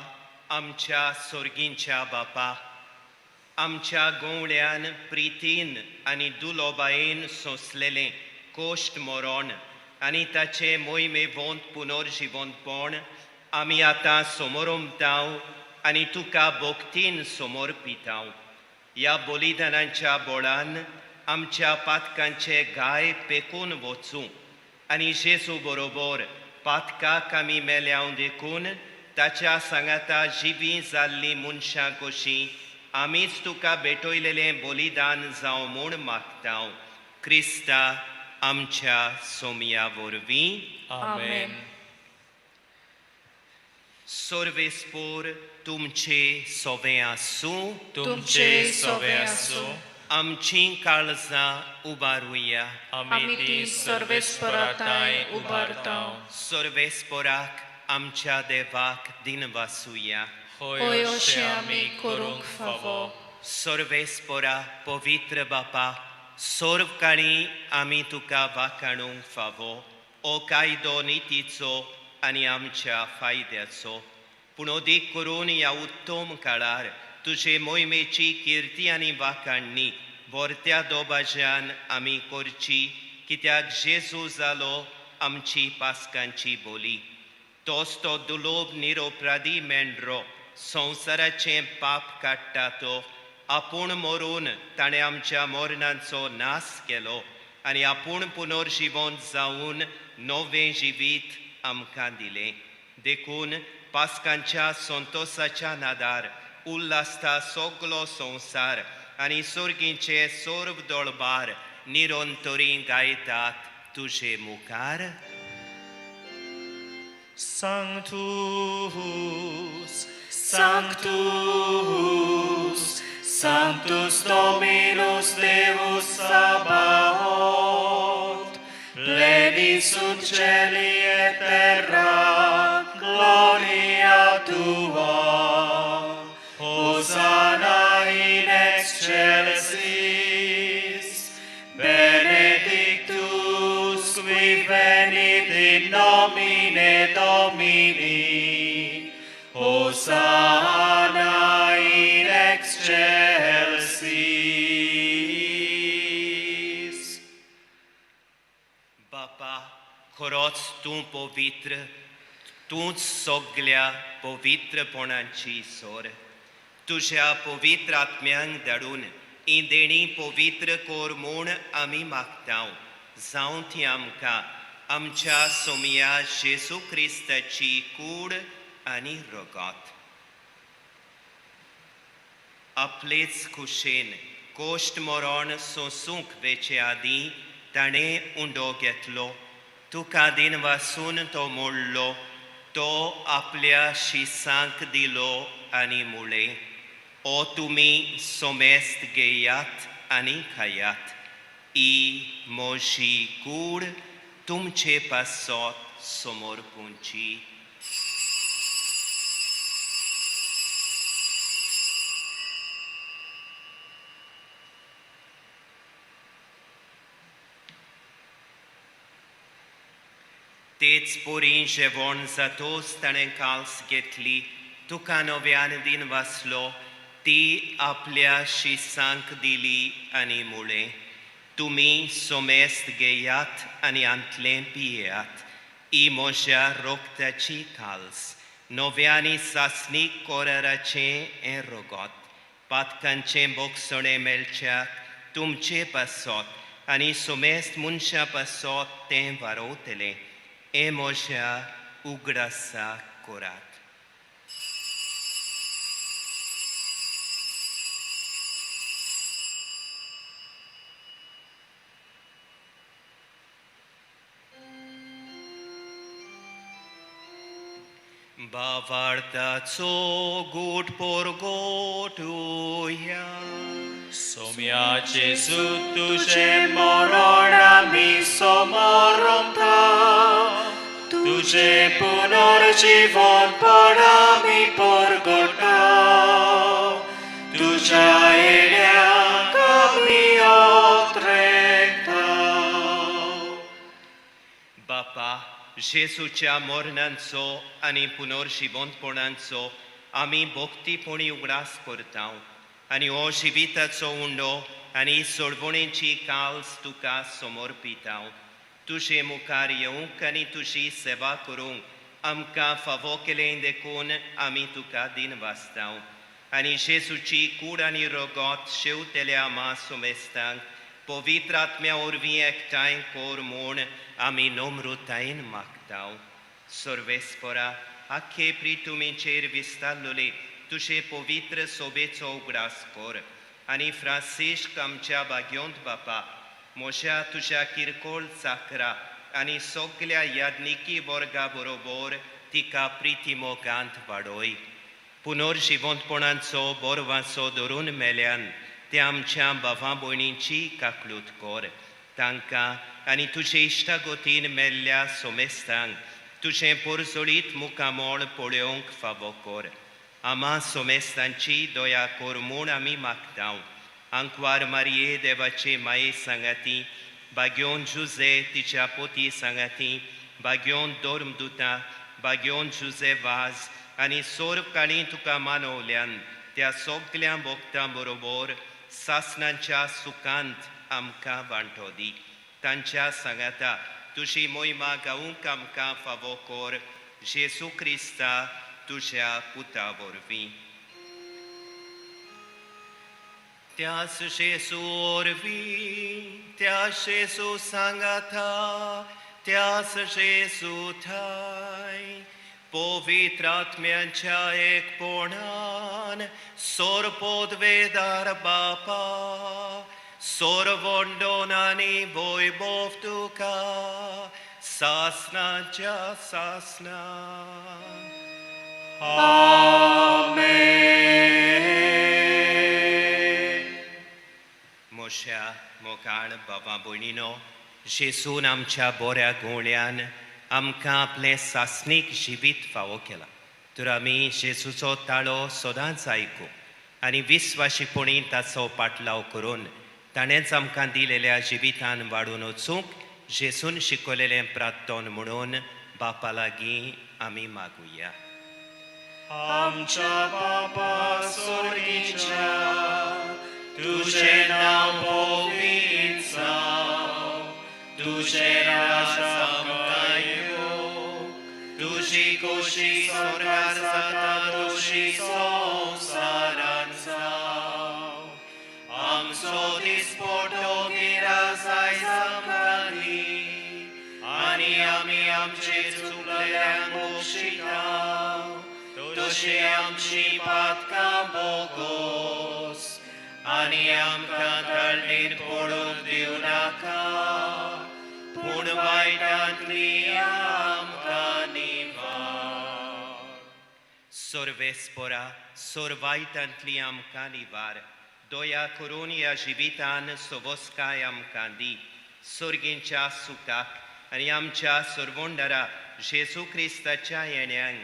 आमच्या सुर्गींच्या बापा, आमच्या गोवळ्यान प्रितीन आनी दुलोबायेन सोंसलेलें कोश्ट मरण आनी ताचे मोहिमेवंत पुनर्जिवंतपण आमी आतां समोरुमतांव आनी तुका भोक्तीन समर्पितांव. ह्या बलिदानाच्या बोळान आमच्या पातकांचे गाय पेकून वचूं आनी जेजू बरोबर पातकाक आमी मेल्याव देखून ताच्या सांगाता जिवीं जाल्लीं मनशां कशीं आमीच तुका भेटयलेलें बलिदान जावं म्हूण मागतांव. क्रिस्ता आमच्या सोमया वरवीं. आमेन. सर्वेस्पर तुमचे सोवें आसूं. तुमचे सोवे आसूं. आमचीं काळजां उबारुया. आमी ती सर्वेस्पराताय उबारतांव. सर्वेस्पराक आमच्या देवाक दिनवासुया. होय अशें आमी करूंक फावो. सर्वेस्परा पवित्र बापा, सोर्वकाळी आमी तुका वाखाणूंक फावो ओ कायदो नितीचो आनी आमच्या फायद्याचो पूण अदीक करून ह्या उत्तम काळार तुजे मोहिमेची किर्ती आनी वाखाणणी वर्त्या दोबाज्यान आमी करची कित्याक जेजू जालो आमची पासकांची बोली तोच तो दुलोभ निरोपराधी मेंढरो संवसाराचें पाप काडटा तो आपूण मरून ताणें आमच्या मोरणांचो नाश केलो आनी आपूण पुनर्जीवन जावन नवें जिवीत आमकां दिलें देखून पासकांच्या संतोशाच्या नादार उल्हासता सगलो संवसार आनी सर्गीचे सर्व दळबार निरंतरी गायतात तुजे मुखार Sanctus, Sanctus, Sanctus Dominus Deus Sabaoth, pleni sunt celi et terra, gloria tua. Hosanna in excelsis, benedictus qui venit in nomine Domini, Hosanna in excelsis. बापा खरोच तूं पवित्र तूंच सगळ्या पवित्रपणांची सोर तुज्या पवित्र आत्म्यांक धाडून ही देणी पवित्र कोर म्हूण आमी मागतांव जावं ती आमकां आमच्या सोमया जेजू क्रिस्ताची कूड आनी रगत आपलेच खुशेन कोश्ट मरण सोंसूंक वेचे आदीं ताणें उंडो घेतलो तुका दिन वासून तो मोडलो तो आपल्या शिसांक दिलो आनी मुळे ओ तुमी सोमेस्त घेयात आनी खायात ही मोजी कूड तुमचे पासत समोर पोंची तेच पोरी जेवण जातोच ताणें काल्स घेतली तुका नव्यान दिन वाचलो ती आपल्या शिसांक दिली आनी मुळे तुमी सोमेस्त घेयात आनी आंतलें पियेयात ही म्हज्या रोगताची काल्स नव्यानी सासणीक कोराराचें हें रगत पातकांचें बोगसणें मेळच्याक तुमचे पासत आनी सोमेस्त मनशा पासत तें वारोवतलें हें म्हज्या उगडासा कोरात Bavartazo gut por gotuia. Somia Gesù tuže morona mi somoronta, tuže punor život pora mi porgota, tuža elea mi otrekta. Bapa, जेसूच्या मरणांचो आनी पुनर्जीवंतपणांचो आमी भक्तीपणी उगडास करतांव आनी हो जिविताचो उंडो आनी सोडवणेची काल्स तुका समर्पितांव तुजे मुखार येवंक आनी तुजी सेवा करूंक आमकां फावो केलें देखून आमी तुका दिन वाचतांव आनी जेसूची कूड आनी रगत शेवतेल्या आमा सोमेस्तांक पवित्र आत्म्या वरवीं एकठांय कोर म्हूण आमी नम्रतायेन मागतांव सर्वेस्परा आख्खे प्रितुमीचेर विस्तारलोले तुजे पवित्र सोबेचो उगडास कर आनी फ्रांसिस्क आमच्या भाग्योंत बापा म्हज्या तुज्या किरकोळ चाकरा आनी सगळ्या याज्ञिकी वर्गा बरोबर तिका प्रितीमोगांत वाडोय पुनर्जीवंतपणांचो बोरवांचो धरून मेल्यान ते आमच्या भावां भयणींची काकलूत कर तांकां आनी तुजे इश्टागोतीन मेल्ल्या सोमेस्तांक तुजें पोरजोळीत मुखामोळ पळोवंक फावो कर आमा सोमेस्तांची दया कर म्हूण आमी मागतांव अंकवार मारिये देवाचे माये संगती बाग्योन जुजे तिच्या पोती संगती बाग्योन दोर्मदुता बाग्योन जुजे वाज आनी सोर काळी तुका मानवल्यान त्या सगळ्या भोगतां बरोबर सासणांच्या सुखांत आमकां वांटो दी तांच्या सांगाता तुजी मोहिमा गावूंक आमकां फावो कर जेसू क्रिस्ता तुज्या पुता वरवीं त्यास जेसू वरवीं त्या जेसू सांगाता त्यास जेसू थाय पवित्र आत्म्यांच्या एकपणान सोरपोदवेदार बापा सोरवंडोन आनी वैभव तुका सासणाच्या सासणा मोशा मोकाळ बाबा भयणीनो जेसून आमच्या बऱ्या घोवण्यान आमकां आपलें सासणीक जिवीत फावो केला तर आमी जेसूचो ताळो सदांच आयकूं आनी विस्वाशीपणी ताचो पाटलाव करून ताणेंच आमकां दिलेल्या जिवितान वाडून वचूंक जेसून शिकयलेलें प्रार्थन म्हणून बापा लागीं आमी मागुया आमच्या बापा स्वर्गीच्या तुझें नांव पवित्र जावं तुझें राज्य आमकां येवं तुजी खोशी स्वर्गार जाता तशी संवसारांत जावं आमचो दिसपट्टो गिरास आयज आमकां दी आनी आमी आमचे चुकलेल्यांक बक्षिता तशी आमची पातकां बोगोस आनी आमकां ताळणेर पडूंक दिवं नाका पूण वायटांतली आमकां निवार सर्वेस्परा वायटांतली आमकां निवार दया करून ह्या जिवितान सवस्काय आमकां दी सर्गींच्या सुखाक आनी आमच्या सर्वोंडरा जेसू क्रिस्ताच्या येण्याक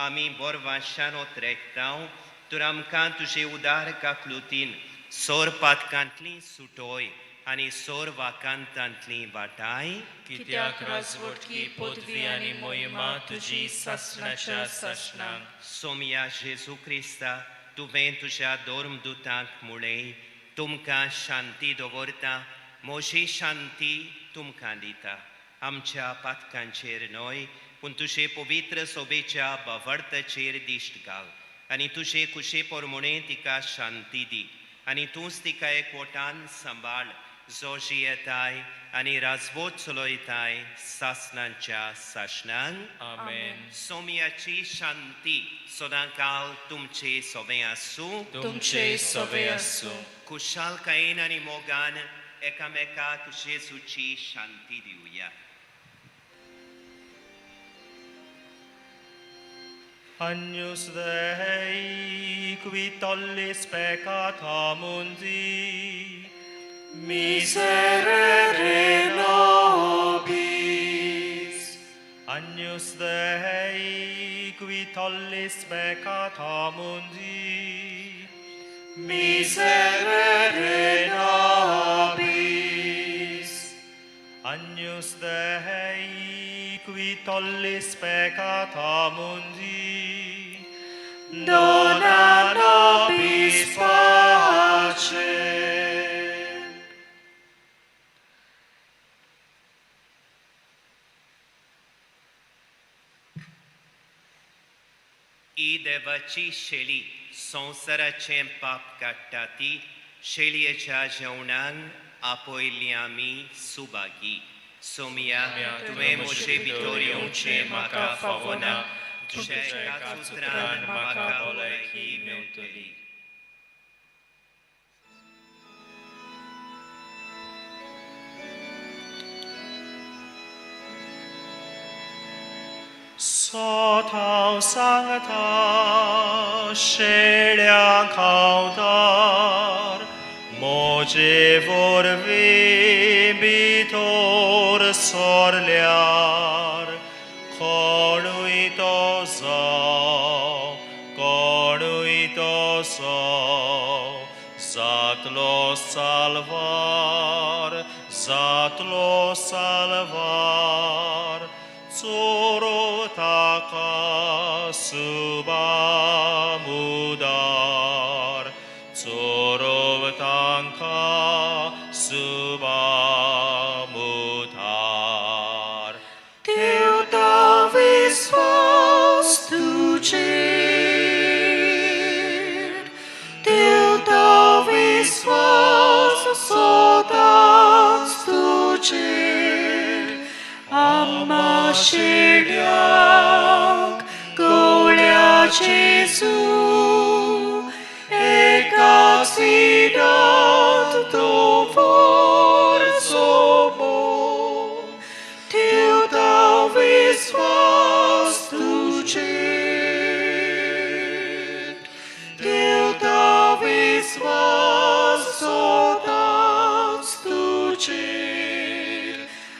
आमी बोरवाशान ओतरेकतांव तर आमकां तुजे उदार काकलुतीन सोर पातकांतली सुटोय आनी सोर वाकांतांतली वाटाय कित्याक राजवटकी पदवी आनी मोहिमा तुजी सासणाच्या सासणांक सोमया जेसू क्रिस्ता तुवें तुज्या दोर्मदुतांक मुळय तुमकां शांती दवरता मोशी शांती तुमकां दिता आमच्या पातकांचेर न्हय पूण तुजे पवित्र सोबेच्या बावडताचेर दिश्ट घाल आनी तुजे कुशे पोरमोणे तिका शांती दी आनी तूंच तिका एकवटान सांबाळ जो जियेताय आनी राजवट चलयताय सासणांच्या सासणांक आमेन सोमयाची शांती सदांकाळ तुमचे सोबे आसूं तुमचे सोबे आसूं खुशालकायेन आनी मोगान एकामेकाक जेसूची शांती दिवया Agnus Dei, qui tollis peccata mundi, miserere nobis. Agnus Dei, qui tollis peccata mundi, miserere nobis. Agnus Dei, qui tollis peccata mundi, dona nobis pacem. E देवाची शेळी संवसाराचें पाप काडटा ती शेळयेच्या जेवणांक आपयली आमी सुभागी सोमया तुवें म्हजे भितर येवचें म्हाका फावना तुज्या एका उतरान म्हाका भलायकी मेळटली Sotau sangta shelia kautar moje vorvi bitor sorliar konuito so zatlos salvar, Zoro taka suba mudar, Zoro tanka suba mudar. Till Davids fast du ger, till Davids fast sådant du ger, Amma shilyak golia Jesu, eka sidat do forsomo, till Davids fast du ger, till Davids fast sådant du ger,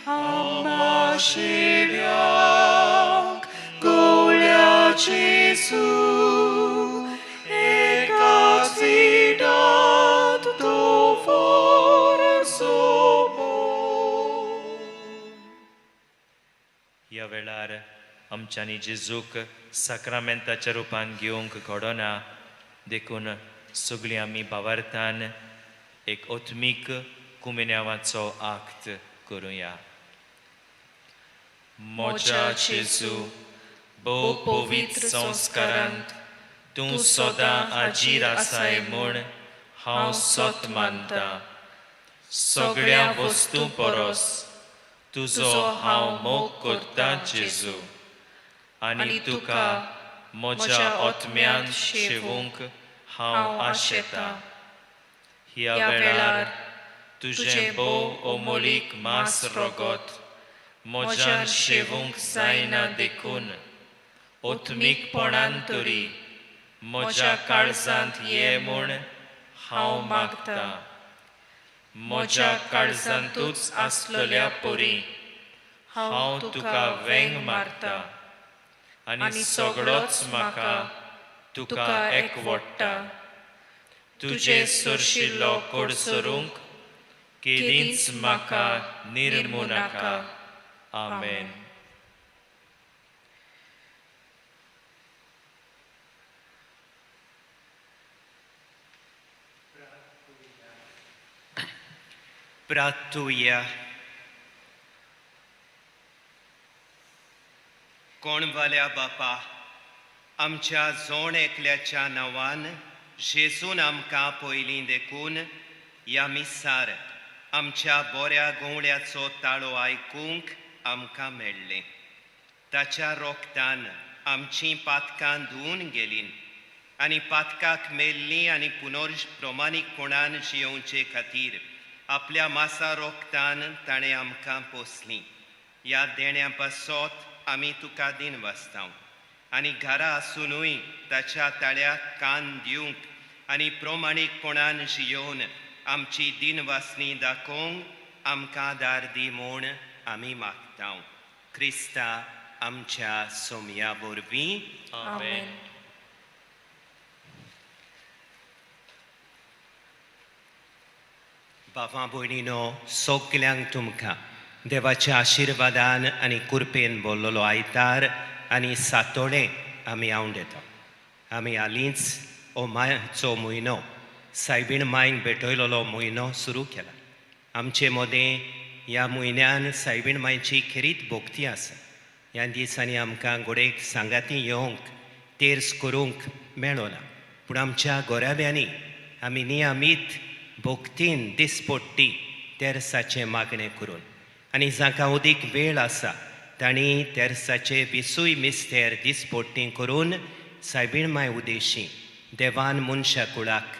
Amma shilyak golia Jesu, eka sidat do forsomo. ह्या वेळार आमच्यांनी जेजूक साक्रामेंताच्या रुपान घेवंक घडोना देखून सगळीं आमी भावार्थान एक ओत्मीक कुमेन्यावाचो आक्त करुया. मोच्या जेजू भोव पवित्र संस्कारांत तूं सदां आजीर आसाय म्हूण हांव सत मानता. सगळ्या वस्तू परस तुजो हांव मोग करता जेजू, आनी तुका म्हज्या ओतम्यान शेवूंक हांव आशेतां. ह्या वेळार तुजें भोव अमोलीक मास रोगोत म्हज्यान शेवूंक जायना देखून ओतमीकपणान तरी म्हज्या काळजांत ये म्हूण हांव मागतां. म्हज्या काळजांतूच आसलेल्या परी हांव तुका वेंग मारता, आनी सगळोच म्हाका तुका एकवडटा. तुजे सरशिल्लो कोडसरूंक केदींच म्हाका निर्मू नाका. आमेन. प्रार्थूया. कोणवाल्या बापा, आमच्या जोण एकल्याच्या नांवान जेजून आमकां पयलीं देखून ह्या मिसार आमच्या बऱ्या गोवण्याचो ताळो आयकूंक आमकां मेळ्ळें. ताच्या रोगतान आमचीं पातकां धुवन गेलीं आनी पातकाक मेल्लीं आनी पुनर्प्रमाणीकपणान जियोवचे खातीर आपल्या मासा रोगतान ताणें आमकां पोसलीं. ह्या देण्या पासत आमी तुका दिन वाचतां आनी घरा आसुनूय ताच्या ताळ्याक कान दिवंक आनी प्रमाणीकपणान जियोवन आमची दिनवासनी दाखोवंक आमकां दार दी म्हूण आमी मागतां. क्रिस्ता आमच्या सोमया वरवीं. आमेन. बाबा भयणीनो, सगल्यांक तुमकां देवाच्या आशिर्वादान आनी कुरपेन भरलेलो आयतार आनी सातोळें आमी हांव येता. आमी हालींच हो मायचो म्हयनो सायबीण मांयक भेटयलेलो म्हयनो सुरू केला. आमचे मदें ह्या म्हयन्यान सायबीण मांयची खेरीत भोक्ती आसा. ह्या दिसांनी आमकां गोडेक सांगाती येवंक तेर्स करूंक मेळना, पूण आमच्या गोऱ्याव्यांनी आमी नियमीत भोक्तीन दिसपट्टी तेर्साचें मागणें करून आनी जांकां उदीक वेळ आसा तांणी तेर्साचें विसूय मिस्तेर दिसपट्टी करून सायबीण मांय उदेशी देवान मनशा कुळाक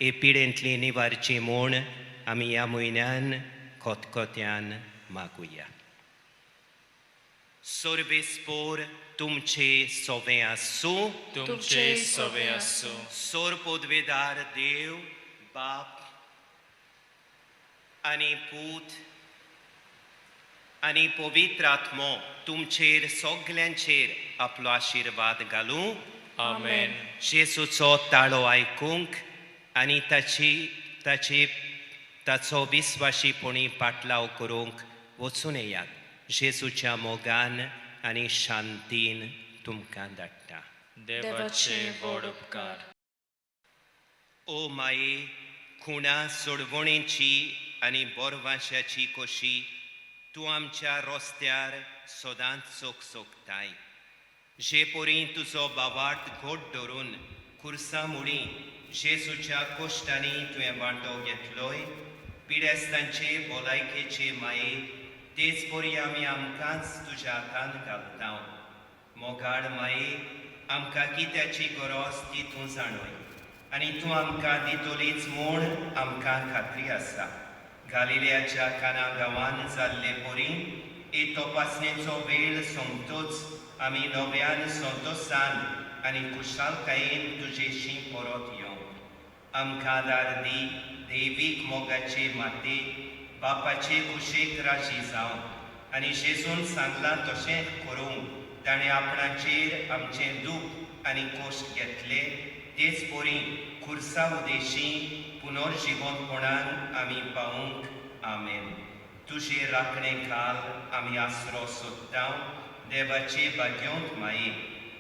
हे पिडेंतली निवारची म्हूण आमी ह्या म्हयन्यान खोतखोत्यान मागुया. सोर्बेस्पोर तुमचे सोवें आसूं. तुमचे सवे आसूं. सोर पोदवेदार देव, बाप आनी पूत आनी पवित्र आत्मो तुमचेर सगल्यांचेर आपलो आशिर्वाद घालूं. आमेन. जेजूचो ताळो आयकूंक आनी ताची ताचो विस्वाशीपणी पाटलाव करूंक वचून येयात जेजूच्या मोगान आनी शांतीन तुमकां धाडटा. देवाचे व्हड उपकार. ओ माये, खुणा सोडवणेची आनी बोरवाश्याची कोशी तूं आमच्या रस्त्यार सदांच चोखताय. जे पोरी तुजो बावार्थ घोट धरून खुर्सा मुळी जेजूच्या कोश्टांनी तुवें वांटो घेतलोय, पिडेस्तांचे भलायकेचे माये, तेच पोरी आमी आमकांच तुज्या हातांत घालता. मोगाळ माये, आमकां कित्याची गरज ती तूं जाणय आनी तूं आमकां दितलीच म्हूण आमकां खात्री आसा. गालिल्याच्या काना गांवांत जाल्ले पोरी हे तपासणेचो वेळ सोंपतूच आमी नव्यान संतोशान आनी खुशालकायेन तुजेशी परत येवंक. आमकां दार दी दैवीक मोगाचे माते, बापाचे कुशेक राशी जावं आनी जेजून सांगलां तशें करूंक ताणें आपणाचेर आमचें दूख आनी कोश्ट घेतले. तेच पोरी खुर्सा उदेशी पुनर्जिवनपणान आमी पावूंक. आमेन. तुजे राखणे खाल आमी आसरो सोदता. देवाचे भाग्योंत माये,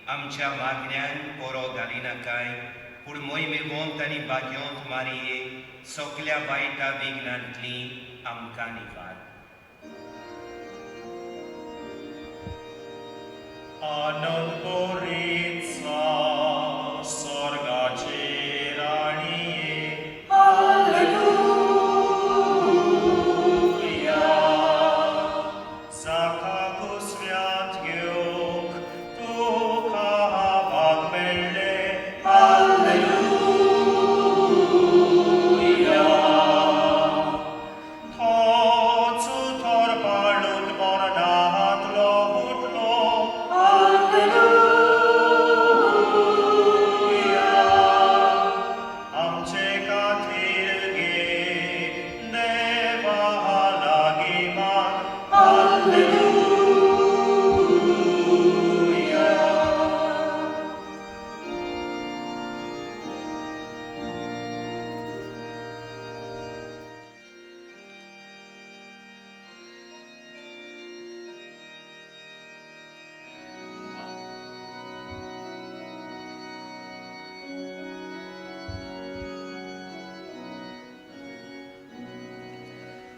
आमच्या मागण्यांक पोरो घालिनाकाय, पूण मोहिमेवंत आनी भाग्योंत मारये, सगल्या वायटा विघ्नांतली आमकां निवार. आनंद